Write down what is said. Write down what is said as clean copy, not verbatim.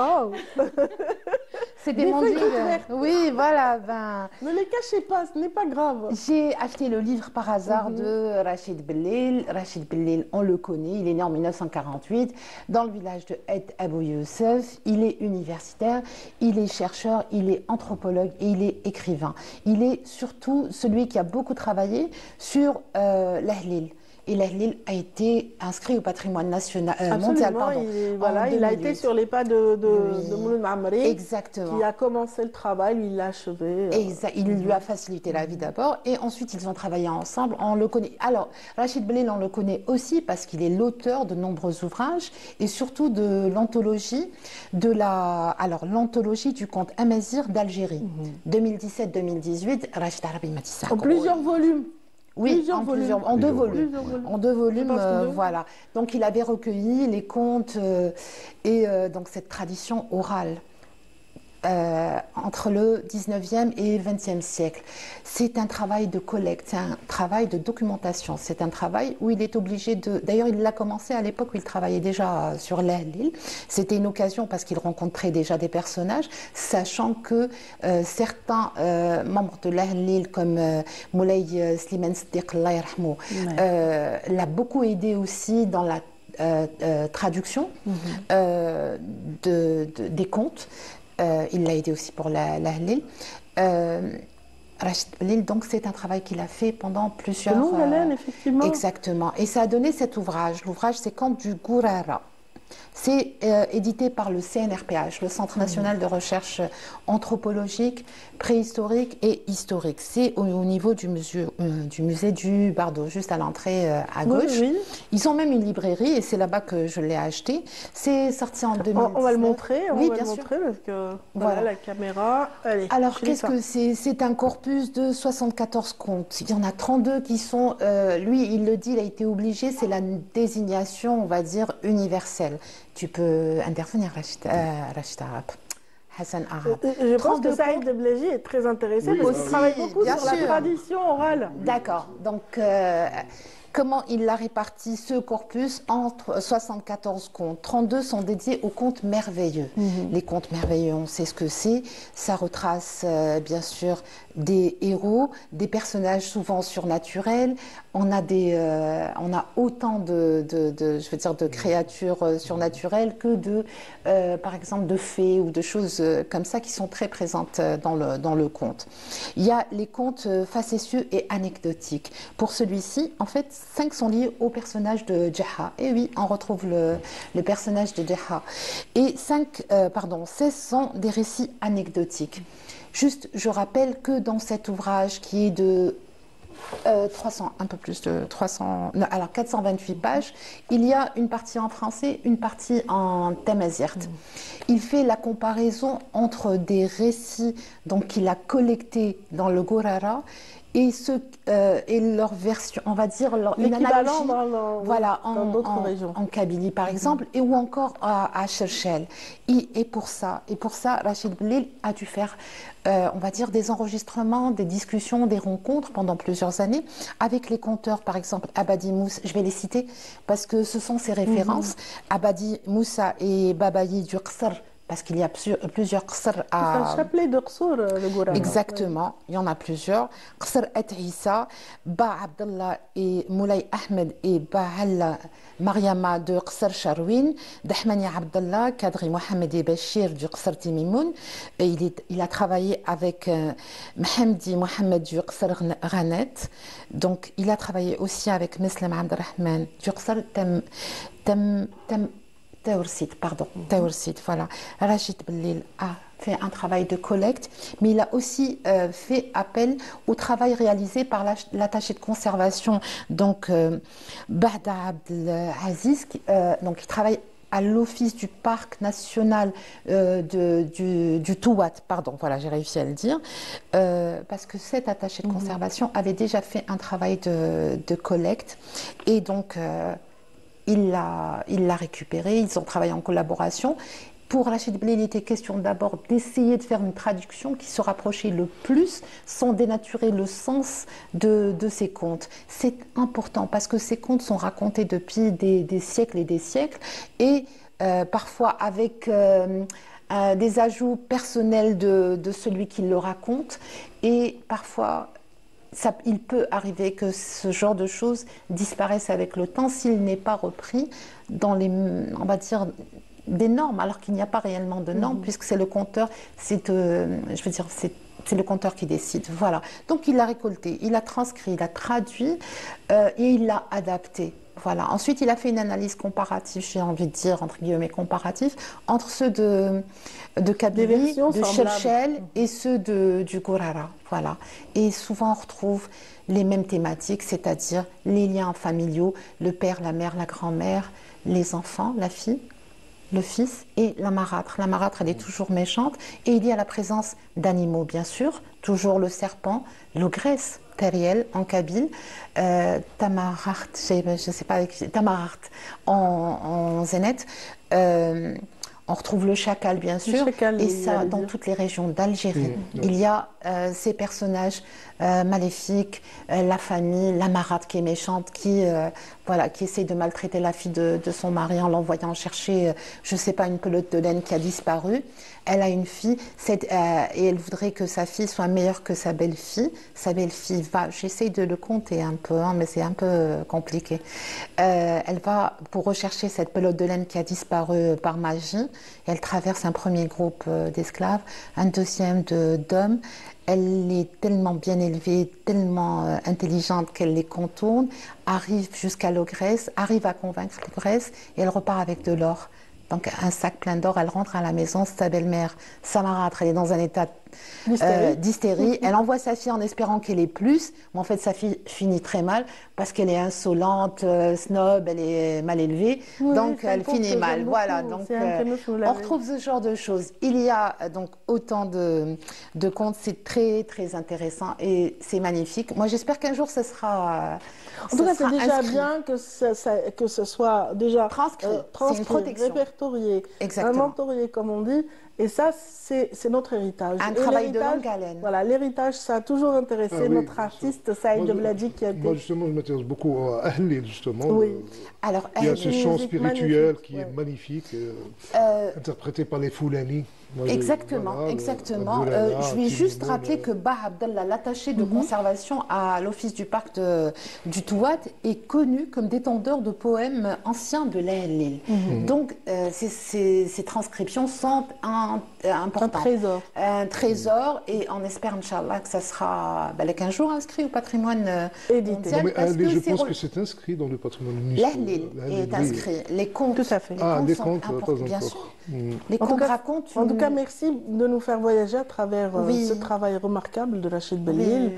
Waouh. C'est des Des mandingues. feuilles toutes vertes. Oui, voilà. Ben, Ne les cachez pas, ce n'est pas grave. j'ai acheté le livre par hasard de Rachid Bellil. Rachid Bellil, on le connaît, il est né en 1948 dans le village de Het Abou Youssef. Il est universitaire, il est chercheur, il est anthropologue et il est écrivain. Il est surtout celui qui a beaucoup travaillé sur l'Ahlil. Et l'Ahlil a été inscrit au patrimoine national, mondial, Absolument, pardon, voilà, en il a été 2008. sur les pas de Oui, Mouloud Mamri, exactement. qui a commencé le travail, lui, il l'a achevé. Il lui a facilité la vie d'abord et ensuite ils ont travaillé ensemble. On le connaît. Alors, Rachid Bellil, on le connaît aussi parce qu'il est l'auteur de nombreux ouvrages et surtout de l'anthologie l'anthologie du conte Amazigh d'Algérie. 2017-2018, Rachid Arabi Matissa. En plusieurs volumes. Oui, en deux volumes. Plusieurs volumes. En deux volumes, Je pense que deux. voilà. Donc il avait recueilli les contes donc cette tradition orale. Entre le 19e et 20e siècle. C'est un travail de collecte, c'est un travail de documentation, c'est un travail où il est obligé de... D'ailleurs, il l'a commencé à l'époque où il travaillait déjà sur l'île. C'était une occasion parce qu'il rencontrait déjà des personnages, sachant que certains membres de l'île comme Moulay Slimane Siddiq, Allah yarhamou, l'a beaucoup aidé aussi dans la traduction des contes. Il l'a aidé aussi pour l'Ahlil. Rachid Bellil, donc c'est un travail qu'il a fait pendant plusieurs... De longue haleine, effectivement. Exactement. Et ça a donné cet ouvrage. L'ouvrage, c'est Contes du Gourara. C'est édité par le CNRPH, le Centre national de recherche anthropologique, préhistorique et historique. C'est au niveau du musée du Bardo, juste à l'entrée à gauche. Oui. Ils ont même une librairie et c'est là-bas que je l'ai acheté. C'est sorti en 2019. On va le montrer, oui, bien sûr. parce que voilà la caméra. Allez, alors, qu'est-ce que c'est? C'est un corpus de 74 contes. Il y en a 32 qui sont... lui, il le dit, il a été obligé, c'est la désignation, on va dire, universelle. Tu peux intervenir, Rachid Arab. Hassan Arab. Je pense que Saïd Debleji est très intéressé parce qu'il travaille beaucoup sur la tradition orale. D'accord. Donc, comment il a réparti ce corpus entre 74 contes? 32 sont dédiés aux contes merveilleux. Les contes merveilleux, on sait ce que c'est. Ça retrace, bien sûr, des héros, des personnages souvent surnaturels. On a autant de créatures surnaturelles que par exemple, de fées ou de choses comme ça qui sont très présentes dans le conte. Il y a les contes facétieux et anecdotiques. Pour celui-ci, en fait, 5 sont liés au personnage de Jaha. Et oui, on retrouve le personnage de Jaha. Et 16 sont des récits anecdotiques. Juste, je rappelle que dans cet ouvrage qui est de 428 pages, il y a une partie en français, une partie en tamazight. Il fait la comparaison entre des récits qu'il a collectés dans le Gourara et leur version, on va dire, une analogie dans d'autres régions. En Kabylie par exemple, ou encore à Cherchel. Et pour ça, Rachid Bellil a dû faire, on va dire, des enregistrements, des discussions, des rencontres pendant plusieurs années avec les conteurs, par exemple Abadi Moussa, je vais les citer parce que ce sont ses références, Abadi Moussa et Babayi du Qsr, parce qu'il y a plusieurs qsr à... C'est un chapelet de qsr, le Gourara. Exactement, il y en a plusieurs. Qsr et Issa, Ba Abdallah et Moulay Ahmed et Ba Halla Mariama de Qsr Charwin, Dahmani Abdallah, Kadri Mohamed et Bachir du Qsr Timimoun. Il a travaillé avec Mohamedi Mohamed du Qsr Ghanet. Donc, il a travaillé aussi avec Meslam Abdelrahman du Qsr Taoursid, voilà. Rachid Bellil a fait un travail de collecte, mais il a aussi fait appel au travail réalisé par l'attaché de conservation, donc Bahda Abdelaziz, donc il travaille à l'office du parc national du Touat, pardon, voilà, j'ai réussi à le dire, parce que cet attaché de conservation avait déjà fait un travail de collecte, et donc il l'a récupéré, ils ont travaillé en collaboration. Pour Rachid Bellil, il était question d'abord d'essayer de faire une traduction qui se rapprochait le plus sans dénaturer le sens de ces contes. C'est important parce que ces contes sont racontés depuis des siècles et des siècles et parfois avec des ajouts personnels de celui qui le raconte. Et parfois, il peut arriver que ce genre de choses disparaissent avec le temps s'il n'est pas repris dans les, on va dire, des normes, alors qu'il n'y a pas réellement de normes, puisque c'est le conteur, je veux dire, c'est le conteur qui décide. Voilà. Donc il l'a récolté, il l'a transcrit, il l'a traduit et il l'a adapté. Voilà. Ensuite, il a fait une analyse comparative, j'ai envie de dire, entre guillemets, comparative, entre ceux de Kabylie, de Chefchel et ceux du Gourara. Voilà. Et souvent, on retrouve les mêmes thématiques, c'est-à-dire les liens familiaux, le père, la mère, la grand-mère, les enfants, la fille, le fils et la marâtre. La marâtre, elle est toujours méchante. Et il y a la présence d'animaux, bien sûr, toujours le serpent, l'ogresse, Teriel en kabyle, Tamarart, je ne sais pas, Tamarart en zénète. On retrouve le chacal, bien sûr, et ça dans toutes les régions d'Algérie. Il y a ces personnages maléfiques, la famille, la marâtre qui est méchante, qui essaie de maltraiter la fille de son mari en l'envoyant chercher, je ne sais pas, une pelote de laine qui a disparu. Elle a une fille et elle voudrait que sa fille soit meilleure que sa belle-fille. Sa belle-fille va, j'essaie de le compter un peu, hein, mais c'est un peu compliqué. Elle va pour rechercher cette pelote de laine qui a disparu par magie. Elle traverse un premier groupe d'esclaves, un deuxième d'hommes. Elle est tellement bien élevée, tellement intelligente qu'elle les contourne, arrive jusqu'à l'ogresse, arrive à convaincre l'ogresse et elle repart avec de l'or. Donc un sac plein d'or, elle rentre à la maison, sa belle-mère, sa marâtre, elle est dans un état d'hystérie. Elle envoie sa fille en espérant qu'elle ait plus, mais en fait sa fille finit très mal parce qu'elle est insolente, snob, elle est mal élevée, donc elle finit mal. Voilà, donc on retrouve ce genre de choses. Il y a donc autant de contes, c'est très très intéressant et c'est magnifique. Moi j'espère qu'un jour ce sera en tout cas, c'est déjà bien que ce soit déjà transcrit, répertorié, inventorié, comme on dit. Et ça, c'est notre héritage. Un travail de longue haleine. Voilà, l'héritage, ça a toujours intéressé notre artiste Saïd Bladi qui a été... Moi, justement, je m'intéresse beaucoup à Ahlil, justement. Oui. Alors, il y a ce chant spirituel qui est magnifique, interprété par les Foulani. Exactement, exactement. Je vais juste rappeler que Bah Abdallah, l'attaché de conservation à l'office du parc du Touat, est connu comme détenteur de poèmes anciens de l'Ahlil. Donc, ces transcriptions sont importantes. Un trésor. Un trésor, et on espère, Inch'Allah, que ça sera qu'un jour inscrit au patrimoine édité. Mais je pense que c'est inscrit dans le patrimoine municipal. L'Ahlil est inscrit. Les contes, tout à fait. Les contes, pas encore. Bien sûr. Les contes racontent en tout cas, merci de nous faire voyager à travers ce travail remarquable de Rachid Bellil.